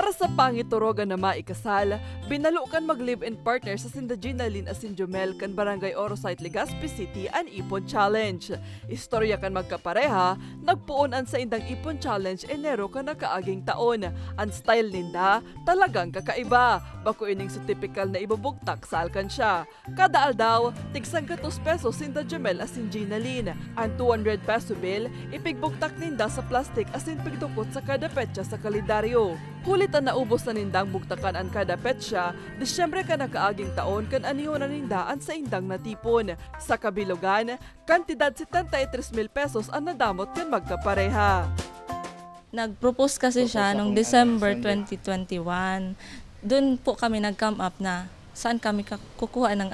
Para sa pangiturogan na maikasal, binalukan mag-live-in partner sa sinda Ginalyn asin Jomel kan Barangay Orosite, Legazpi City an Ipon Challenge. Istorya kan magkapareha, nagpuunan sa indang Ipon Challenge Enero kan nakaaging taon. Ang style ninda talagang kakaiba, bako ining sa typical na ibubugtak sa alkansya. Kada aldaw, tig 100 pesos sinda Jomel asin Ginalyn. Ang 200 peso bill, ipigbugtak ninda sa plastic asin pigdukot sa kada petsa sa kalendaryo. Hulit ang naubos na nindang bugtakan ang kada petsa, Disyembre ka nakaaging taon kan aniho na nindaan sa indang natipon. Sa kabilugan, kantidad 73,000 pesos ang nadamot kan magkapareha. Nag-propose kasi siya noong December 2021. Doon po kami nag-come up na saan kami kukuha ng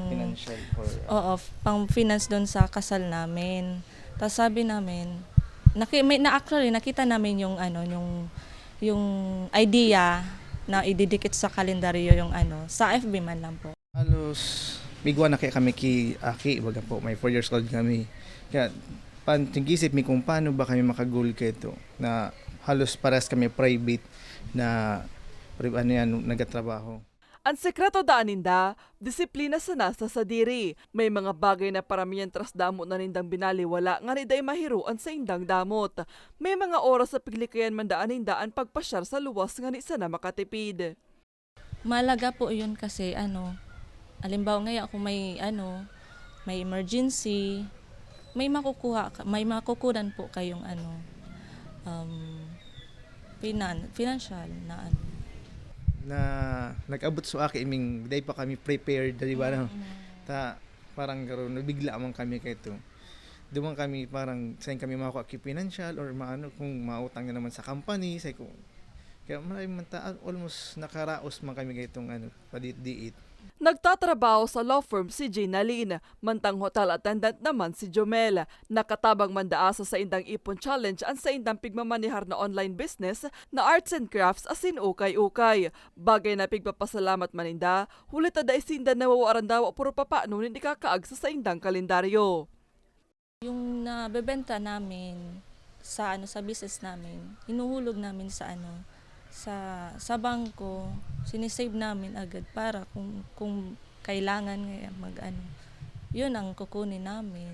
Financial or pang finance doon sa kasal namin. Tapos sabi namin, actually nakita namin yung idea na ididikit sa kalendaryo yung sa FB man lang po. halos migwa na kaya kami aki baga po may 4 years old kami. Kaya gisip mi kung paano ba kami makagul kito na halos pares kami private na nagatrabaho. Ang sekreto daan ninda, disiplina sa nasa sa diri. May mga bagay na paramihan tras damot na nindang binaliwala nga niday mahiruan sa indang damot. May mga oras sa piglikayan man daan nindaan pagpasyar sa luwas nga ni sana makatipid. Malaga po yun kasi alimbawa ngayon kung may emergency, may makukunan po kayong financial Na nag-abot sa aki iming day pa kami prepared di ba ta parang karon nabigla man kami kayto duman kami parang sain kami makuha financial or kung mautang na naman sa company say ko kaya maraming almost nakaraos man kami kaytong padit-diit. Nagtatrabaho sa law firm si Ginalyn, mantang hotel attendant naman si Jomel. Nakatabang mandaasa sa indang Ipon Challenge ang sa indang pigmamanihar na online business na arts and crafts asin ukay-ukay. Bagay na pigpapasalamat maninda, hulit da isinda nawawaran daw puro papaano hindi kakaag sa indang kalendaryo. Yung nabebenta namin sa business namin, hinuhulog namin sa bangko, sinisave namin agad para kung kailangan yun ang kukunin namin.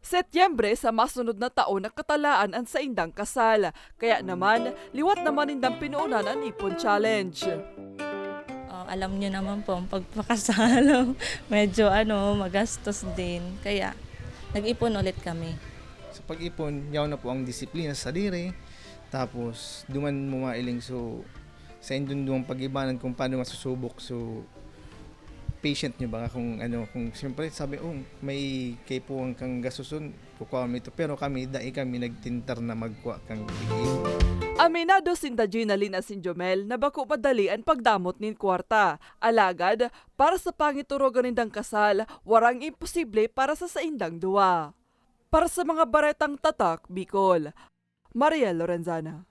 Setyembre sa masunod na taon nakatalaan ang sa indang kasal. Kaya naman, liwat naman indang pinuunan ang Ipon Challenge. Alam nyo naman po, ang pagpakasal, medyo magastos din. Kaya nag-ipon ulit kami. Sa pag-ipon, yaw na po ang disiplina sa diri. Tapos, duman mo mailing sa indun pag-ibanan kung paano masusubok. So, patient nyo ba kung siyempre sabi, may kaipuang kang gasusun, kukuha mo ito. Pero kami nagtintar na magkuha kang bigay. Aminado sinda Ginalyn asin Jomel na bako padalian pagdamot nin kwarta. Alagad, para sa pangiturogan nindang kasal, warang imposible para sa indang duwa. Para sa mga baretang tatak, Bicol, Mariel Lorenzana.